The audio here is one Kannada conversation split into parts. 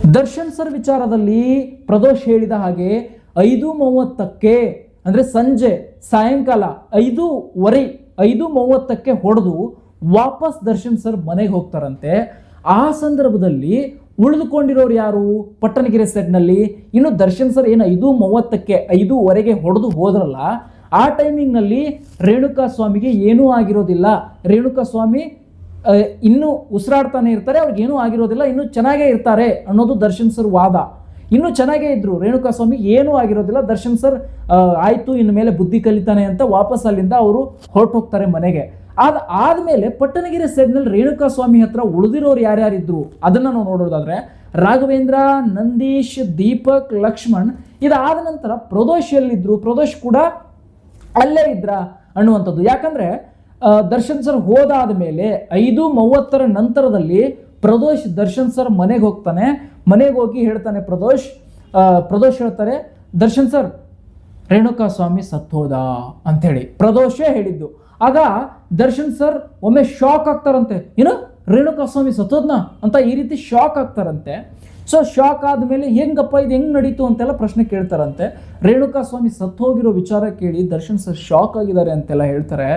ದರ್ಶನ್ ಸರ್ ವಿಚಾರದಲ್ಲಿ ಪ್ರದೋಷ್ ಹೇಳಿದ ಹಾಗೆ 5:30ಕ್ಕೆ ಅಂದರೆ ಸಾಯಂಕಾಲ 5:30ಕ್ಕೆ ಹೊಡೆದು ವಾಪಸ್ ದರ್ಶನ್ ಸರ್ ಮನೆಗೆ ಹೋಗ್ತಾರಂತೆ. ಆ ಸಂದರ್ಭದಲ್ಲಿ ಉಳಿದುಕೊಂಡಿರೋರು ಯಾರು? ಪಟ್ಟಣಗೆರೆ ಸೆಡ್ನಲ್ಲಿ. ಇನ್ನು ದರ್ಶನ್ ಸರ್ ಏನು 5:30ಕ್ಕೆ 5:15ಗೆ ಹೊಡೆದು ಹೋದ್ರಲ್ಲ, ಆ ಟೈಮಿಂಗ್ನಲ್ಲಿ ರೇಣುಕಾ ಸ್ವಾಮಿಗೆ ಏನೂ ಆಗಿರೋದಿಲ್ಲ. ರೇಣುಕಾ ಸ್ವಾಮಿ ಇನ್ನೂ ಉಸಿರಾಡ್ತಾನೆ ಇರ್ತಾರೆ, ಅವ್ರಿಗೇನೂ ಆಗಿರೋದಿಲ್ಲ, ಇನ್ನೂ ಚೆನ್ನಾಗೇ ಇರ್ತಾರೆ ಅನ್ನೋದು ದರ್ಶನ್ ಸರ್ ವಾದ. ಇನ್ನೂ ಚೆನ್ನಾಗೇ ಇದ್ರು, ರೇಣುಕಾ ಸ್ವಾಮಿ ಏನೂ ಆಗಿರೋದಿಲ್ಲ, ದರ್ಶನ್ ಸರ್ ಆಯಿತು ಇನ್ನು ಮೇಲೆ ಬುದ್ಧಿ ಕಲಿತಾನೆ ಅಂತ ವಾಪಸ್ ಅಲ್ಲಿಂದ ಅವರು ಹೊರಟು ಹೋಗ್ತಾರೆ ಮನೆಗೆ. ಆದಮೇಲೆ ಪಟ್ಟಣಗೆರೆ ಸೈಡ್ನಲ್ಲಿ ರೇಣುಕಾ ಸ್ವಾಮಿ ಹತ್ರ ಉಳಿದಿರೋರು ಯಾರ್ಯಾರಿದ್ರು ಅದನ್ನು ನಾವು ನೋಡೋದಾದ್ರೆ ರಾಘವೇಂದ್ರ, ನಂದೀಶ್, ದೀಪಕ್, ಲಕ್ಷ್ಮಣ್. ಇದಾದ ನಂತರ ಪ್ರದೋಷ್ ಎಲ್ಲಿದ್ರು? ಪ್ರದೋಷ್ ಕೂಡ ಅಲ್ಲೇ ಇದ್ರ ಅನ್ನುವಂಥದ್ದು. ಯಾಕಂದ್ರೆ ದರ್ಶನ್ ಸರ್ ಹೋದಾದ ಮೇಲೆ 5:30 ನಂತರದಲ್ಲಿ ಪ್ರದೋಷ್ ದರ್ಶನ್ ಸರ್ ಮನೆಗೆ ಹೋಗ್ತಾನೆ. ಮನೆಗೆ ಹೋಗಿ ಹೇಳ್ತಾನೆ ಪ್ರದೋಷ್ ಹೇಳ್ತಾರೆ, ದರ್ಶನ್ ಸರ್ ರೇಣುಕಾ ಸ್ವಾಮಿ ಸತ್ತೋದ ಅಂಥೇಳಿ ಪ್ರದೋಷೇ ಹೇಳಿದ್ದು. ಆಗ ದರ್ಶನ್ ಸರ್ ಒಮ್ಮೆ ಶಾಕ್ ಆಗ್ತಾರಂತೆ, ಏನು ರೇಣುಕಾ ಸ್ವಾಮಿ ಸತ್ತೋದ್ನ ಅಂತ ಈ ರೀತಿ ಶಾಕ್ ಆಗ್ತಾರಂತೆ. ಸೊ ಶಾಕ್ ಆದಮೇಲೆ ಹೆಂಗಪ್ಪ ಇದು ಹೆಂಗೆ ನಡೀತು ಅಂತೆಲ್ಲ ಪ್ರಶ್ನೆ ಕೇಳ್ತಾರಂತೆ. ರೇಣುಕಾ ಸ್ವಾಮಿ ಸತ್ತು ಹೋಗಿರೋ ವಿಚಾರ ಕೇಳಿ ದರ್ಶನ್ ಸರ್ ಶಾಕ್ ಆಗಿದ್ದಾರೆ ಅಂತೆಲ್ಲ ಹೇಳ್ತಾರೆ.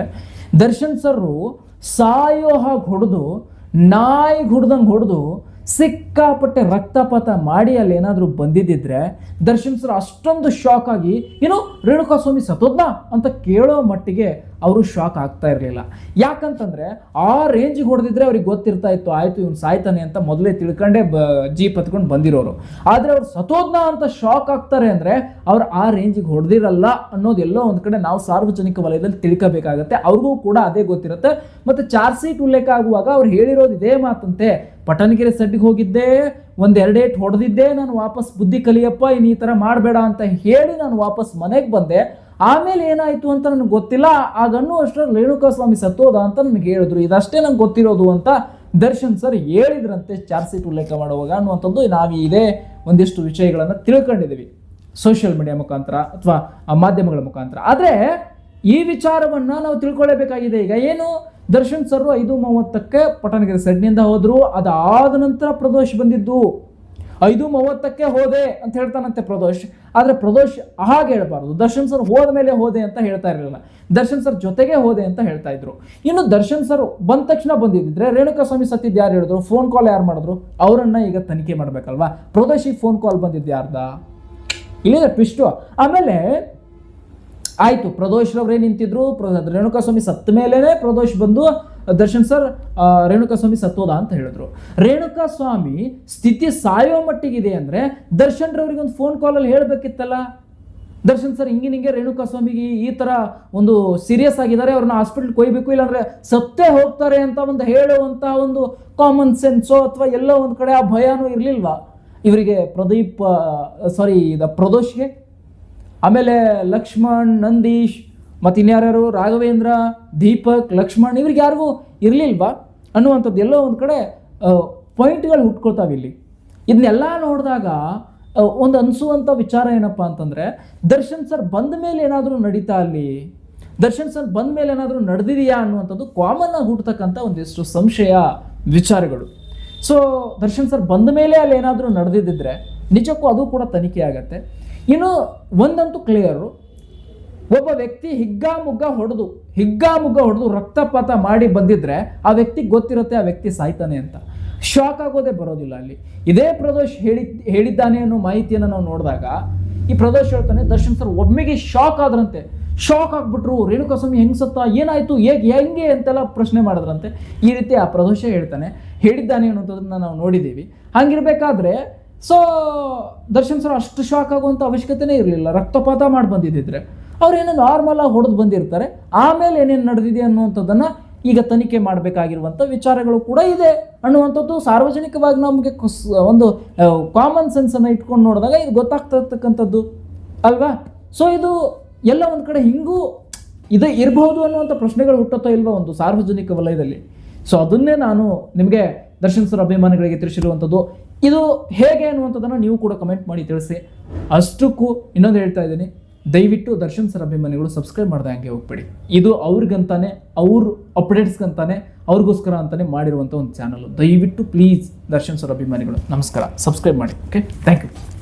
ದರ್ಶನ್ ಸರ್ ಸಾಯೋ ಹಾಗೆ ಹೊಡೆದು, ನಾಯಿ ಹೊಡೆದಂಗೆ ಹೊಡೆದು ಸಿಕ್ಕಾಪಟ್ಟೆ ರಕ್ತಪಾತ ಮಾಡಿ ಅಲ್ಲಿ ಏನಾದರೂ ಬಂದಿದ್ದಿದ್ರೆ ದರ್ಶನ್ ಸರ್ ಅಷ್ಟೊಂದು ಶಾಕ್ ಆಗಿ ಏನು ರೇಣುಕಾ ಸ್ವಾಮಿ ಸತ್ತೋದ್ನ ಅಂತ ಕೇಳೋ ಮಟ್ಟಿಗೆ ಅವರು ಶಾಕ್ ಆಗ್ತಾ ಇರಲಿಲ್ಲ. ಯಾಕಂತಂದ್ರೆ ಆ ರೇಂಜಿಗೆ ಹೊಡೆದಿದ್ರೆ ಅವ್ರಿಗೆ ಗೊತ್ತಿರ್ತಾ ಇತ್ತು, ಆಯ್ತು ಇವ್ನು ಸಾಯ್ತಾನೆ ಅಂತ ಮೊದಲೇ ತಿಳ್ಕೊಂಡೇ ಜೀಪ್ ಹತ್ಕೊಂಡು ಬಂದಿರೋರು. ಆದರೆ ಅವ್ರು ಸತ್ತೋದ್ನ ಅಂತ ಶಾಕ್ ಆಗ್ತಾರೆ ಅಂದರೆ ಅವ್ರು ಆ ರೇಂಜಿಗೆ ಹೊಡೆದಿರಲ್ಲ ಅನ್ನೋದೆಲ್ಲೋ ಒಂದು ಕಡೆ ನಾವು ಸಾರ್ವಜನಿಕ ವಲಯದಲ್ಲಿ ತಿಳ್ಕೋಬೇಕಾಗತ್ತೆ. ಅವ್ರಿಗೂ ಕೂಡ ಅದೇ ಗೊತ್ತಿರುತ್ತೆ. ಮತ್ತು ಚಾರ್ಜ್ ಶೀಟ್ ಉಲ್ಲೇಖ ಆಗುವಾಗ ಅವ್ರು ಹೇಳಿರೋದು ಇದೇ ಮಾತಂತೆ, ಪಟ್ಟಣಗೆರೆ ಸೆಡ್ಗೆ ಹೋಗಿದ್ದೆ, 1-2 ಏಟ್ ಹೊಡೆದಿದ್ದೆ, ನಾನು ವಾಪಸ್ ಬುದ್ಧಿ ಕಲಿಯಪ್ಪ, ಇನ್ನು ಈ ಥರ ಮಾಡಬೇಡ ಅಂತ ಹೇಳಿ ನಾನು ವಾಪಸ್ ಮನೆಗೆ ಬಂದೆ. ಆಮೇಲೆ ಏನಾಯಿತು ಅಂತ ನನಗೆ ಗೊತ್ತಿಲ್ಲ, ಆಗನ್ನೂ ಅಷ್ಟರಲ್ಲಿ ರೇಣುಕಾ ಸ್ವಾಮಿ ಸತ್ತೋದ ಅಂತ ನನಗೆ ಹೇಳಿದ್ರು, ಇದಷ್ಟೇ ನಂಗೆ ಗೊತ್ತಿರೋದು ಅಂತ ದರ್ಶನ್ ಸರ್ ಹೇಳಿದ್ರಂತೆ ಚಾರ್ಜ್ ಶೀಟ್ ಉಲ್ಲೇಖ ಮಾಡುವಾಗ ಅನ್ನುವಂಥದ್ದು. ನಾವು ಇದೇ ಒಂದಿಷ್ಟು ವಿಷಯಗಳನ್ನು ತಿಳ್ಕೊಂಡಿದ್ದೀವಿ ಸೋಷಿಯಲ್ ಮೀಡಿಯಾ ಮುಖಾಂತರ ಅಥವಾ ಮಾಧ್ಯಮಗಳ ಮುಖಾಂತರ. ಆದರೆ ಈ ವಿಚಾರವನ್ನು ನಾವು ತಿಳ್ಕೊಳ್ಳೇಬೇಕಾಗಿದೆ. ಈಗ ಏನು ದರ್ಶನ್ ಸರ್ 5:30ಕ್ಕೆ ಪಟ್ಟಣಗೆರೆ ಸೆಡ್ನಿಂದ ಹೋದ್ರು, ಅದಾದ ನಂತರ ಪ್ರದೋಷ್ ಬಂದಿದ್ದು. 5:30ಕ್ಕೆ ಹೋದೆ ಅಂತ ಹೇಳ್ತಾನಂತೆ ಪ್ರದೋಷ್. ಆದರೆ ಪ್ರದೋಷ್ ಹಾಗೆ ಹೇಳ್ಬಾರ್ದು, ದರ್ಶನ್ ಸರ್ ಹೋದ ಮೇಲೆ ಹೋದೆ ಅಂತ ಹೇಳ್ತಾ ಇರಲಿಲ್ಲ, ದರ್ಶನ್ ಸರ್ ಜೊತೆಗೆ ಹೋದೆ ಅಂತ ಹೇಳ್ತಾ ಇದ್ರು. ಇನ್ನು ದರ್ಶನ್ ಸರ್ ಬಂದ ತಕ್ಷಣ ಬಂದಿದ್ದಿದ್ರೆ ರೇಣುಕಾ ಸ್ವಾಮಿ ಸತ್ತಿದ್ದು ಯಾರು ಹೇಳಿದ್ರು, ಫೋನ್ ಕಾಲ್ ಯಾರು ಮಾಡಿದ್ರು, ಅವರನ್ನ ಈಗ ತನಿಖೆ ಮಾಡಬೇಕಲ್ವಾ. ಪ್ರದೋಷಿಗೆ ಫೋನ್ ಕಾಲ್ ಬಂದಿದ್ದು ಯಾರ್ದ? ಇಲ್ಲಿದೆ ಟ್ವಿಸ್ಟು. ಆಮೇಲೆ ಆಯಿತು, ಪ್ರದೋಷ್ ರವರೇ ನಿಂತಿದ್ರು, ರೇಣುಕಾ ಸ್ವಾಮಿ ಸತ್ತ ಮೇಲೇ ಪ್ರದೋಷ್ ಬಂದು ದರ್ಶನ್ ಸರ್ ರೇಣುಕಾ ಸ್ವಾಮಿ ಸತ್ತೋದ ಅಂತ ಹೇಳಿದ್ರು. ರೇಣುಕಾ ಸ್ವಾಮಿ ಸ್ಥಿತಿ ಸಾಯೋ ಮಟ್ಟಿಗಿದೆ ಅಂದರೆ ದರ್ಶನ್ ರವರಿಗೆ ಒಂದು ಫೋನ್ ಕಾಲಲ್ಲಿ ಹೇಳಬೇಕಿತ್ತಲ್ಲ, ದರ್ಶನ್ ಸರ್ ಹಿಂಗೆ ರೇಣುಕಾ ಸ್ವಾಮಿಗೆ ಈ ಥರ ಒಂದು ಸೀರಿಯಸ್ ಆಗಿದ್ದಾರೆ, ಅವ್ರನ್ನ ಹಾಸ್ಪಿಟ್ಲ್ಗೆ ಕೊಯ್ಬೇಕು, ಇಲ್ಲಾಂದರೆ ಸತ್ತೇ ಹೋಗ್ತಾರೆ ಅಂತ ಒಂದು ಹೇಳುವಂಥ ಒಂದು ಕಾಮನ್ ಸೆನ್ಸೋ ಅಥವಾ ಎಲ್ಲೋ ಒಂದು ಕಡೆ ಆ ಭಯನೂ ಇರಲಿಲ್ವಾ ಇವರಿಗೆ, ಪ್ರದೋಷ್ಗೆ? ಆಮೇಲೆ ಲಕ್ಷ್ಮಣ್, ನಂದೀಶ್ ಮತ್ತು ಇನ್ಯಾರ್ಯಾರು ರಾಘವೇಂದ್ರ, ದೀಪಕ್, ಲಕ್ಷ್ಮಣ್ ಇವ್ರಿಗೆ ಯಾರಿಗೂ ಇರಲಿಲ್ವಾ ಅನ್ನುವಂಥದ್ದು ಎಲ್ಲೋ ಒಂದು ಕಡೆ ಪಾಯಿಂಟ್ಗಳು ಹುಟ್ಕೊಳ್ತಾವೆ ಇಲ್ಲಿ. ಇದನ್ನೆಲ್ಲ ನೋಡಿದಾಗ ಒಂದು ಅನಿಸುವಂಥ ವಿಚಾರ ಏನಪ್ಪ ಅಂತಂದರೆ, ದರ್ಶನ್ ಸರ್ ಬಂದ ಮೇಲೆ ಏನಾದರೂ ನಡೀತಾ ಅಲ್ಲಿ, ದರ್ಶನ್ ಸರ್ ಬಂದ ಮೇಲೆ ಏನಾದರೂ ನಡೆದಿದೆಯಾ ಅನ್ನುವಂಥದ್ದು ಕಾಮನ್ ಆಗಿ ಹುಟ್ಟತಕ್ಕಂಥ ಒಂದಿಷ್ಟು ಸಂಶಯ ವಿಚಾರಗಳು. ಸೊ ದರ್ಶನ್ ಸರ್ ಬಂದ ಮೇಲೆ ಅಲ್ಲಿ ಏನಾದರೂ ನಡೆದಿದ್ದರೆ ನಿಜಕ್ಕೂ ಅದು ಕೂಡ ತನಿಖೆ ಆಗತ್ತೆ. ಇನ್ನು ಒಂದಂತೂ ಕ್ಲಿಯರು, ಒಬ್ಬ ವ್ಯಕ್ತಿ ಹಿಗ್ಗಾಮುಗ್ಗ ಹೊಡೆದು ರಕ್ತಪಾತ ಮಾಡಿ ಬಂದಿದ್ರೆ ಆ ವ್ಯಕ್ತಿಗೆ ಗೊತ್ತಿರುತ್ತೆ ಆ ವ್ಯಕ್ತಿ ಸಾಯ್ತಾನೆ ಅಂತ. ಶಾಕ್ ಆಗೋದೇ ಬರೋದಿಲ್ಲ ಅಲ್ಲಿ. ಇದೇ ಪ್ರದೋಷ್ ಹೇಳಿದ್ದಾನೆ ಅನ್ನೋ ಮಾಹಿತಿಯನ್ನು ನಾವು ನೋಡಿದಾಗ ಈ ಪ್ರದೋಷ್ ಹೇಳ್ತಾನೆ, ದರ್ಶನ್ ಸರ್ ಒಮ್ಮೆಗೆ ಶಾಕ್ ಆದ್ರಂತೆ, ಶಾಕ್ ಆಗ್ಬಿಟ್ರು, ರೇಣುಕಾ ಸ್ವಾಮಿ ಹೆಂಗೆ ಸತ್ತ, ಏನಾಯಿತು, ಹೆಂಗೆ ಅಂತೆಲ್ಲ ಪ್ರಶ್ನೆ ಮಾಡಿದ್ರಂತೆ. ಈ ರೀತಿ ಆ ಪ್ರದೋಷ ಹೇಳಿದ್ದಾನೆ ಅನ್ನೋಂಥದ್ದನ್ನು ನಾವು ನೋಡಿದ್ದೀವಿ. ಹಾಗಿರ್ಬೇಕಾದ್ರೆ ಸೊ ದರ್ಶನ್ ಸರ್ ಅಷ್ಟು ಶಾಕ್ ಆಗುವಂಥ ಅವಶ್ಯಕತೆನೇ ಇರಲಿಲ್ಲ. ರಕ್ತಪಾತ ಮಾಡಿ ಬಂದಿದ್ದಿದ್ರೆ ಅವ್ರೇನೋ ನಾರ್ಮಲ್ ಆಗಿ ಹೊಡೆದು ಬಂದಿರ್ತಾರೆ, ಆಮೇಲೆ ಏನೇನು ನಡೆದಿದೆ ಅನ್ನುವಂಥದ್ದನ್ನು ಈಗ ತನಿಖೆ ಮಾಡಬೇಕಾಗಿರುವಂಥ ವಿಚಾರಗಳು ಕೂಡ ಇದೆ ಅನ್ನುವಂಥದ್ದು ಸಾರ್ವಜನಿಕವಾಗಿ ನಮಗೆ ಒಂದು ಕಾಮನ್ ಸೆನ್ಸನ್ನು ಇಟ್ಕೊಂಡು ನೋಡಿದಾಗ ಇದು ಗೊತ್ತಾಗ್ತಿರ್ತಕ್ಕಂಥದ್ದು ಅಲ್ವಾ. ಸೊ ಇದು ಎಲ್ಲ ಒಂದು ಕಡೆ ಹಿಂಗೂ ಇದು ಇರಬಹುದು ಅನ್ನುವಂಥ ಪ್ರಶ್ನೆಗಳು ಹುಟ್ಟುತ್ತೋ ಇಲ್ವೋ ಒಂದು ಸಾರ್ವಜನಿಕ ವಲಯದಲ್ಲಿ. ಸೊ ಅದನ್ನೇ ನಾನು ನಿಮಗೆ ದರ್ಶನ್ ಸರ್ ಅಭಿಮಾನಿಗಳಿಗೆ ತಿಳಿಸಿರುವಂಥದ್ದು. ಇದು ಹೇಗೆ ಅನ್ನುವಂಥದ್ದನ್ನು ನೀವು ಕೂಡ ಕಮೆಂಟ್ ಮಾಡಿ ತಿಳಿಸಿ. ಅಷ್ಟಕ್ಕೂ ಇನ್ನೊಂದು ಹೇಳ್ತಾ ಇದ್ದೀನಿ, ದಯವಿಟ್ಟು ದರ್ಶನ್ ಸರ್ ಅಭಿಮಾನಿಗಳು ಸಬ್ಸ್ಕ್ರೈಬ್ ಮಾಡ್ದೆ ಹಂಗೆ ಹೋಗ್ಬೇಡಿ. ಇದು ಅವ್ರಿಗಂತಾನೆ, ಅವ್ರ ಅಪ್ಡೇಟ್ಸ್ಗಂತಾನೆ, ಅವ್ರಿಗೋಸ್ಕರ ಅಂತಾನೆ ಮಾಡಿರುವಂಥ ಒಂದು ಚಾನಲ್. ದಯವಿಟ್ಟು ಪ್ಲೀಸ್ ದರ್ಶನ್ ಸರ್ ಅಭಿಮಾನಿಗಳು ನಮಸ್ಕಾರ, ಸಬ್ಸ್ಕ್ರೈಬ್ ಮಾಡಿ. Okay, thank you.